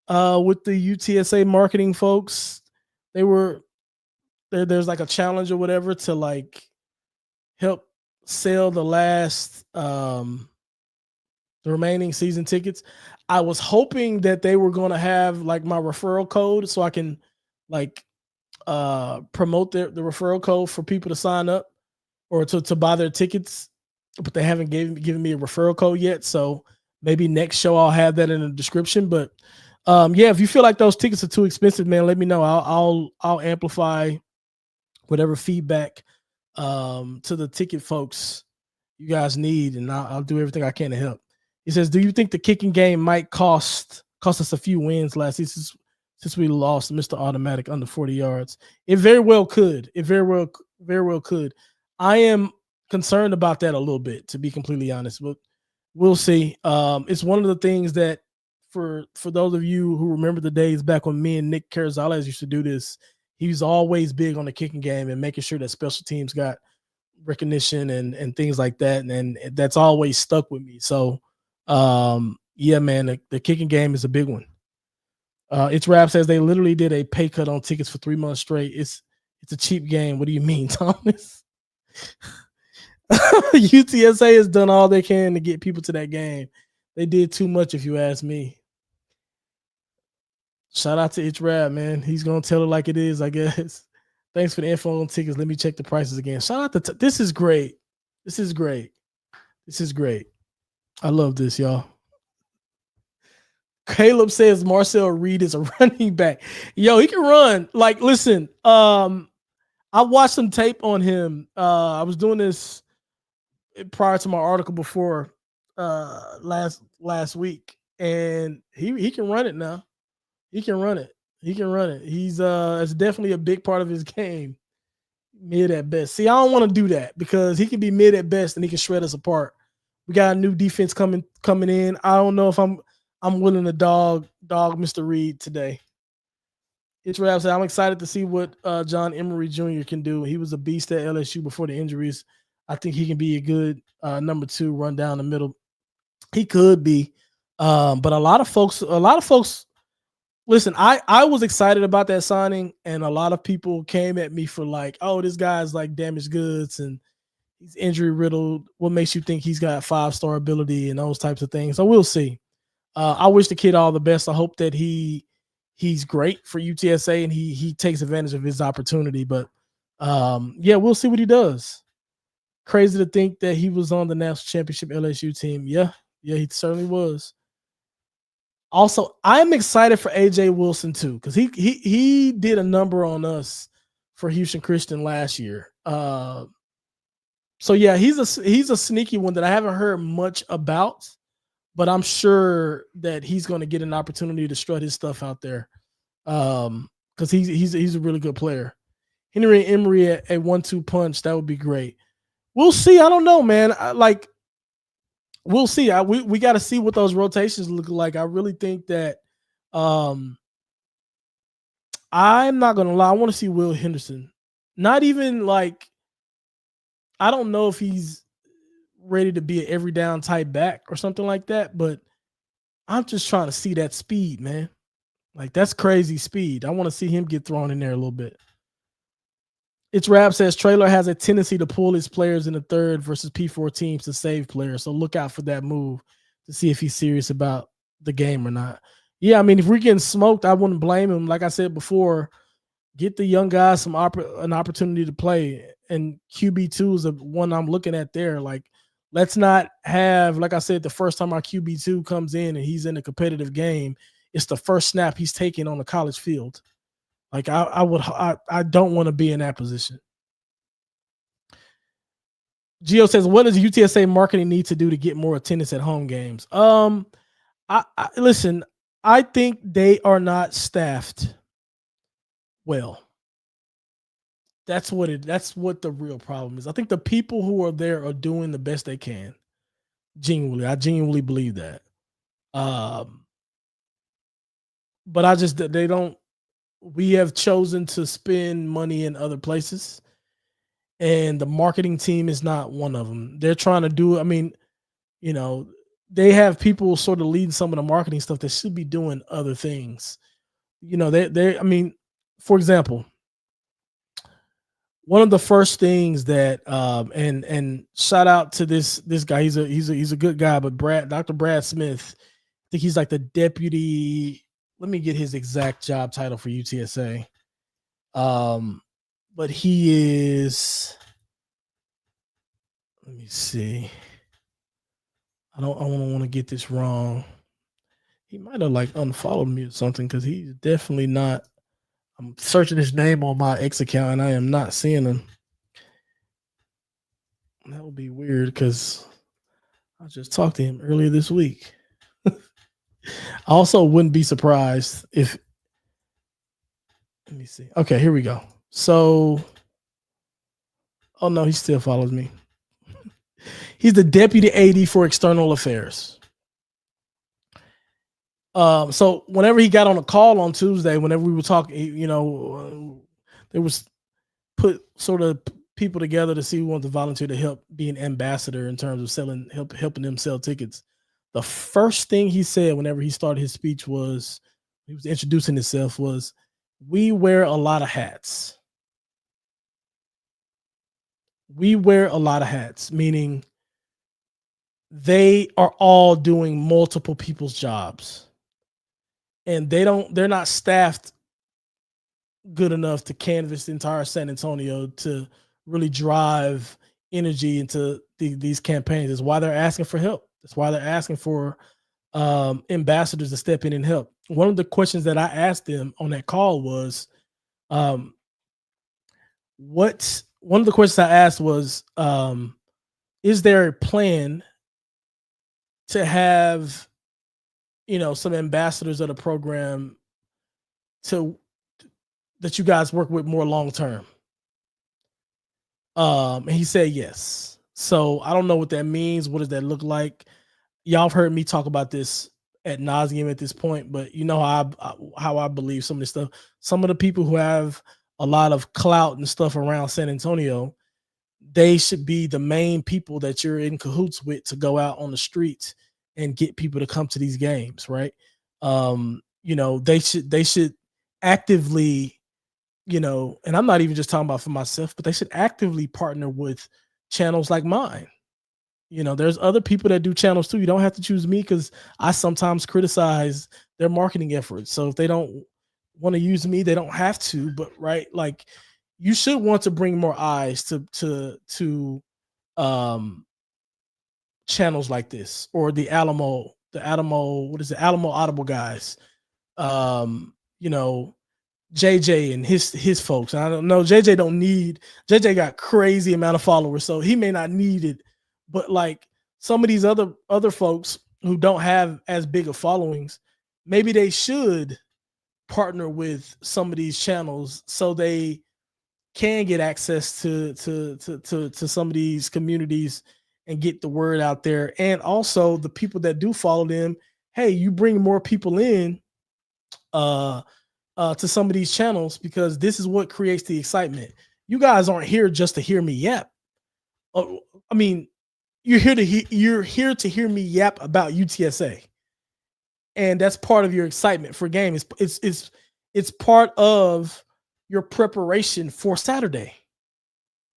with the UTSA marketing folks. They were there's like a challenge or whatever to like help sell the remaining season tickets. I was hoping that they were going to have like my referral code so I can like promote the referral code for people to sign up or to buy their tickets, but they haven't given me a referral code yet. So maybe next show I'll have that in the description. But yeah, if you feel like those tickets are too expensive, man, let me know. I'll amplify whatever feedback to the ticket folks you guys need, and I'll do everything I can to help. He says, do you think the kicking game might cost us a few wins last season since we lost Mr. Automatic under 40 yards? It very well could. It very well could. I am concerned about that a little bit, to be completely honest, but we'll see. It's one of the things that for those of you who remember the days back when me and Nick Carazales used to do this, he was always big on the kicking game and making sure that special teams got recognition and things like that. And that's always stuck with me. So, yeah, man, the kicking game is a big one. It's Rap says they literally did a pay cut on tickets for 3 months straight. It's a cheap game. What do you mean, Thomas? UTSA has done all they can to get people to that game. They did too much, if you ask me. Shout out to It's Rap, man. He's gonna tell it like it is, I guess. Thanks for the info on tickets. Let me check the prices again. Shout out to this is great. This is great. This is great. I love this, y'all. Caleb says Marcel Reed is a running back. Yo, he can run. Like, listen, I watched some tape on him. I was doing this prior to my article before last week, and he can run it now. He can run it. He can run it. It's definitely a big part of his game. Mid at best. See, I don't want to do that because he can be mid at best and he can shred us apart. We got a new defense coming in. I don't know if I'm willing to dog Mr. Reed today. It's Rap said, I'm excited to see what John Emery Jr. can do. He was a beast at LSU before the injuries. I think he can be a good number 2, run down the middle. He could be. But a lot of folks, listen, I was excited about that signing, and a lot of people came at me for like, oh, this guy's like damaged goods and he's injury riddled. What makes you think he's got 5-star ability and those types of things? So we'll see. I wish the kid all the best. I hope that he's great for UTSA and he takes advantage of his opportunity. But yeah, we'll see what he does. Crazy to think that he was on the national championship LSU team. Yeah, he certainly was. Also, I'm excited for AJ Wilson too, because he did a number on us for Houston Christian last year. So yeah, he's a sneaky one that I haven't heard much about, but I'm sure that he's going to get an opportunity to strut his stuff out there, because he's a really good player. Henry Emery at 1-2 punch, that would be great. We'll see. I don't know, man. We'll see. We got to see what those rotations look like. I really think that I'm not going to lie. I want to see Will Henderson. Not even like, I don't know if he's ready to be an every down type back or something like that, but I'm just trying to see that speed, man. Like, that's crazy speed. I want to see him get thrown in there a little bit. It's Rap says Traylor has a tendency to pull his players in the third versus P4 teams to save players. So look out for that move to see if he's serious about the game or not. Yeah, I mean, if we're getting smoked, I wouldn't blame him. Like I said before, get the young guys an opportunity to play. And QB2 is the one I'm looking at there. Like, let's not have, like I said, the first time our QB2 comes in and he's in a competitive game, it's the first snap he's taking on the college field. Like, I don't want to be in that position. Gio says, what does UTSA marketing need to do to get more attendance at home games? Listen, I think they are not staffed well. That's what the real problem is. I think the people who are there are doing the best they can. I genuinely believe that. But they don't. We have chosen to spend money in other places, and the marketing team is not one of them. They're trying to do, I mean, they have people sort of leading some of the marketing stuff that should be doing other things. I mean, for example, one of the first things that and shout out to this guy, he's a good guy, but Dr. Brad Smith, I think he's like the deputy. Let me get his exact job title for UTSA. But he is, let me see. I don't want to get this wrong. He might have like unfollowed me or something, because he's definitely not. I'm searching his name on my X account and I am not seeing him. That would be weird because I just talked to him earlier this week. I also wouldn't be surprised if, let me see. Okay, here we go. So, oh no, he still follows me. He's the deputy AD for external affairs. So whenever he got on a call on Tuesday, whenever we were talking, there was put sort of people together to see who wanted to volunteer to help be an ambassador in terms of helping them sell tickets. The first thing he said whenever he started his speech he was introducing himself, was, we wear a lot of hats. We wear a lot of hats, meaning they are all doing multiple people's jobs. And they're not staffed good enough to canvas the entire San Antonio to really drive energy into these campaigns. That's why they're asking for help. That's why they're asking for ambassadors to step in and help. One of the questions that I asked them on that call was, um, what one of the questions I asked was, is there a plan to have, some ambassadors of the program to that you guys work with more long term? And he said yes. So I don't know what that means. What does that look like? Y'all have heard me talk about this at nauseum at this point, but you know how I believe some of this stuff. Some of the people who have a lot of clout and stuff around San Antonio, they should be the main people that you're in cahoots with to go out on the streets and get people to come to these games, right? They should actively, and I'm not even just talking about for myself, but they should actively partner with channels like mine. There's other people that do channels too. You don't have to choose me because I sometimes criticize their marketing efforts. So if they don't want to use me, they don't have to. But right, like you should want to bring more eyes to um channels like this or what is it, Alamo Audible guys. You know, JJ and his folks. And I don't know, JJ got crazy amount of followers, so he may not need it. But like some of these other folks who don't have as big of followings, maybe they should partner with some of these channels so they can get access to some of these communities and get the word out there. And also the people that do follow them, hey, you bring more people in uh to some of these channels because this is what creates the excitement. You guys aren't here just to hear me yap. I mean, you're here to hear me yap about UTSA, and that's part of your excitement for game. It's part of your preparation for Saturday,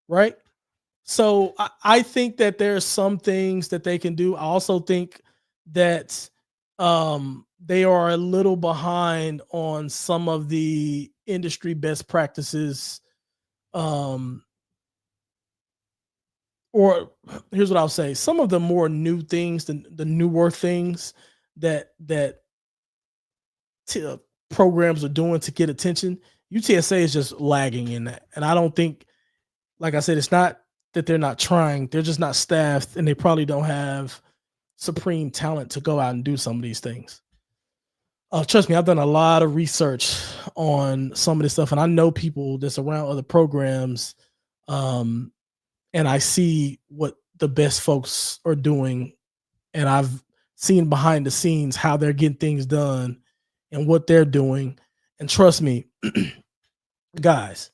right? So I think that there's some things that they can do. I also think that they are a little behind on some of the industry best practices. Um, or here's what I'll say: some of the more new things, the newer things that t- programs are doing to get attention. UTSA is just lagging in that, and I don't think, like I said, it's not that they're not trying; they're just not staffed, and they probably don't have supreme talent to go out and do some of these things. Trust me, I've done a lot of research on some of this stuff, and I know people that's around other programs, um, and I see what the best folks are doing, and I've seen behind the scenes how they're getting things done and what they're doing. And trust me, guys,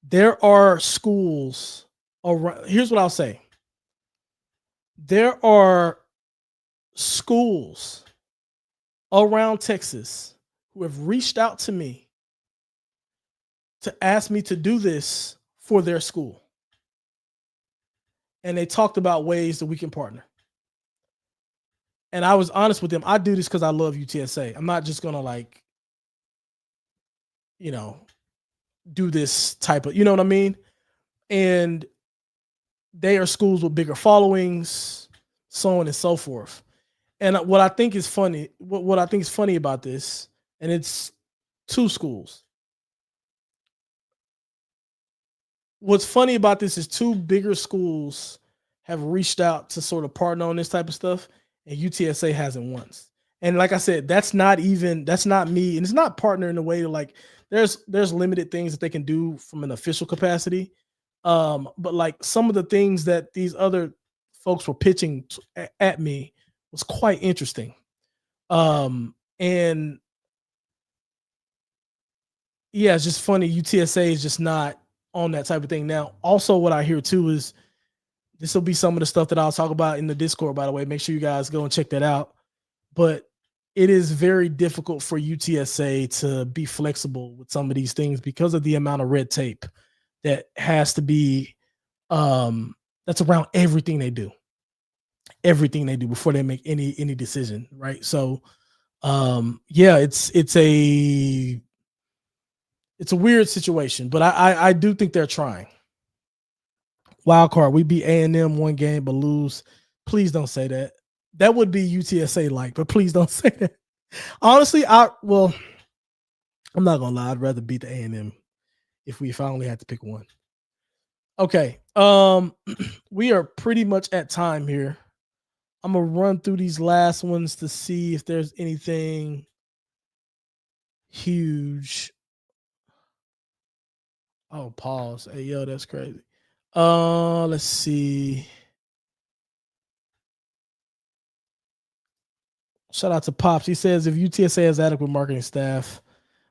there are schools around. Here's what I'll say: there are schools around Texas who have reached out to me to ask me to do this for their school. And they talked about ways that we can partner. And I was honest with them. I do this because I love UTSA. I'm not just gonna you know, do this type of, you know what I mean? And they are schools with bigger followings, so on and so forth. And what I think is funny, what I think is funny about this, and it's two schools. What's funny about this is two bigger schools have reached out to sort of partner on this type of stuff, and UTSA hasn't once. And like I said, that's not me, and it's not partner in a way to like there's limited things that they can do from an official capacity. But like some of the things that these other folks were pitching at me was quite interesting. And yeah, it's just funny. UTSA is just not on that type of thing. Now, also what I hear too is this will be some of the stuff that I'll talk about in the Discord, by the way. Make sure you guys go and check that out. But it is very difficult for UTSA to be flexible with some of these things because of the amount of red tape that has to be that's around everything they do. Everything they do before they make any decision, right? So yeah, it's It's a weird situation, but I do think they're trying. Wild card, we beat A&M one game but lose. Please don't say that. That would be UTSA like, but please don't say that. Honestly, I'm not gonna lie. I'd rather beat the A&M if I only had to pick one. Okay. We are pretty much at time here. I'm gonna run through these last ones to see if there's anything huge. Oh, pause. Hey, yo, that's crazy. Let's see. Shout out to Pops. He says if UTSA has adequate marketing staff,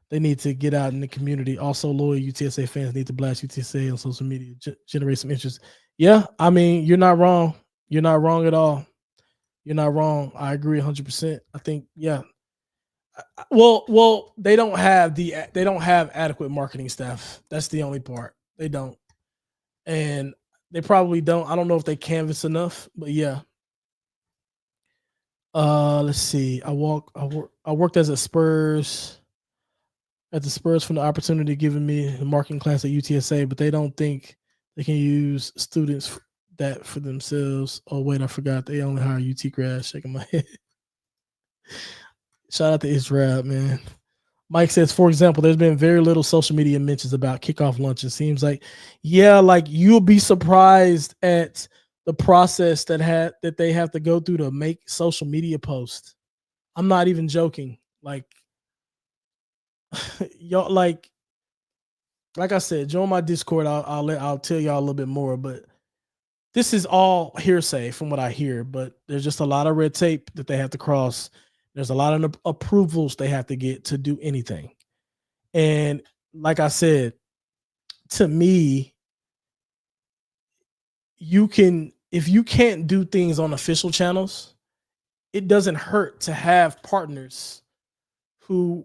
they need to get out in the community. Also, loyal UTSA fans need to blast UTSA on social media, generate some interest. Yeah, I mean, you're not wrong. You're not wrong at all. You're not wrong. I agree 100%. I think, yeah. Well, they don't have adequate marketing staff. That's the only part. They don't, and they probably don't. I don't know if they canvas enough, but yeah. Let's see. I worked as a Spurs at the Spurs from the opportunity given me the marketing class at UTSA, but they don't think they can use students that for themselves. Oh wait, I forgot they only hire UT grads. Shaking my head. Shout out to Israel, man. Mike says, for example, there's been very little social media mentions about kickoff lunch. It seems like, yeah, like you'll be surprised at the process that they have to go through to make social media posts. I'm not even joking. Like, y'all, like I said, join my Discord. I'll tell y'all a little bit more, but this is all hearsay from what I hear. But there's just a lot of red tape that they have to cross. There's a lot of approvals they have to get to do anything. And like I said, to me, if you can't do things on official channels, it doesn't hurt to have partners who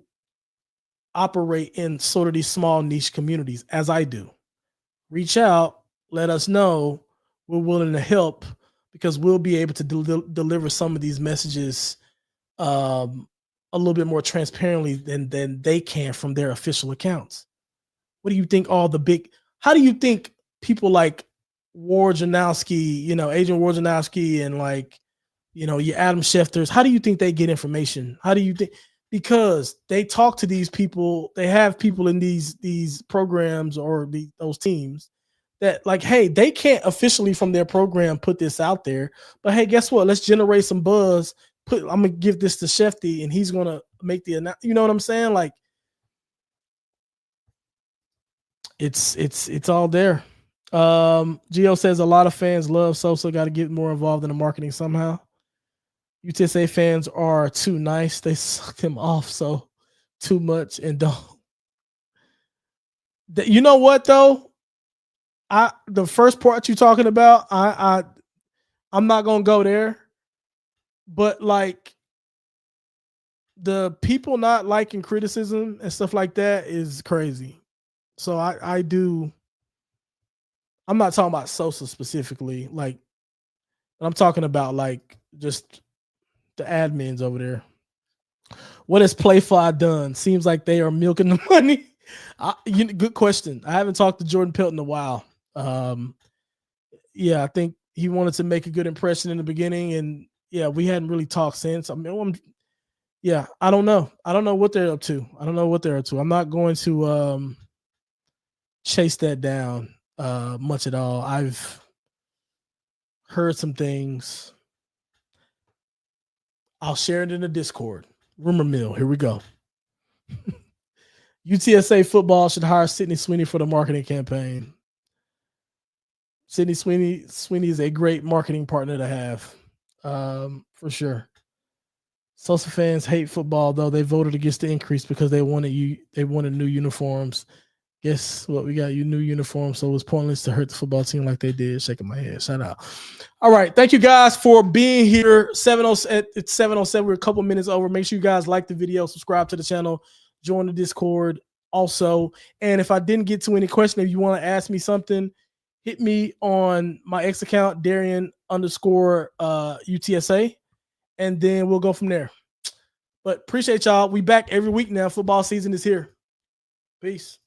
operate in sort of these small niche communities, as I do. Reach out, let us know. We're willing to help because we'll be able to deliver some of these messages a little bit more transparently than they can from their official accounts. What do you think how do you think people like Wojnarowski, Agent Wojnarowski and like, your Adam Schefters, how do you think they get information? How do you think? Because they talk to these people, they have people in these programs or those teams that like, hey, they can't officially from their program put this out there, but hey, guess what? Let's generate some buzz. I'm gonna give this to Shefty and he's gonna make the announcement. You know what I'm saying? Like, it's all there. Gio says a lot of fans love Sosa. Got to get more involved in the marketing somehow. UTSA fans are too nice. They sucked him off so too much and don't. You know what though? The first part you're talking about, I'm not gonna go there, but like the people not liking criticism and stuff like that is crazy. So I'm not talking about Sosa specifically, like, but I'm talking about like just the admins over there. What has Playfly done? Seems like they are milking the money. Good question. I haven't talked to Jordan Pelt in a while. Yeah, I think he wanted to make a good impression in the beginning, and yeah, we hadn't really talked since. I mean, I don't know. I don't know what they're up to. I'm not going to chase that down much at all. I've heard some things. I'll share it in the Discord. Rumor mill. Here we go. UTSA football should hire Sydney Sweeney for the marketing campaign. Sydney Sweeney is a great marketing partner to have, for sure. Sosa fans hate football, though. They voted against the increase because they wanted new uniforms. Guess what? We got new uniforms, so it was pointless to hurt the football team like they did. Shaking my head. Shout out. All right. Thank you guys for being here. It's 7:07. We're a couple minutes over. Make sure you guys like the video, subscribe to the channel, join the Discord also. And if I didn't get to any question, if you want to ask me something, hit me on my X account, Darian_UTSA, and then we'll go from there. But appreciate y'all. We back every week now. Football season is here. Peace.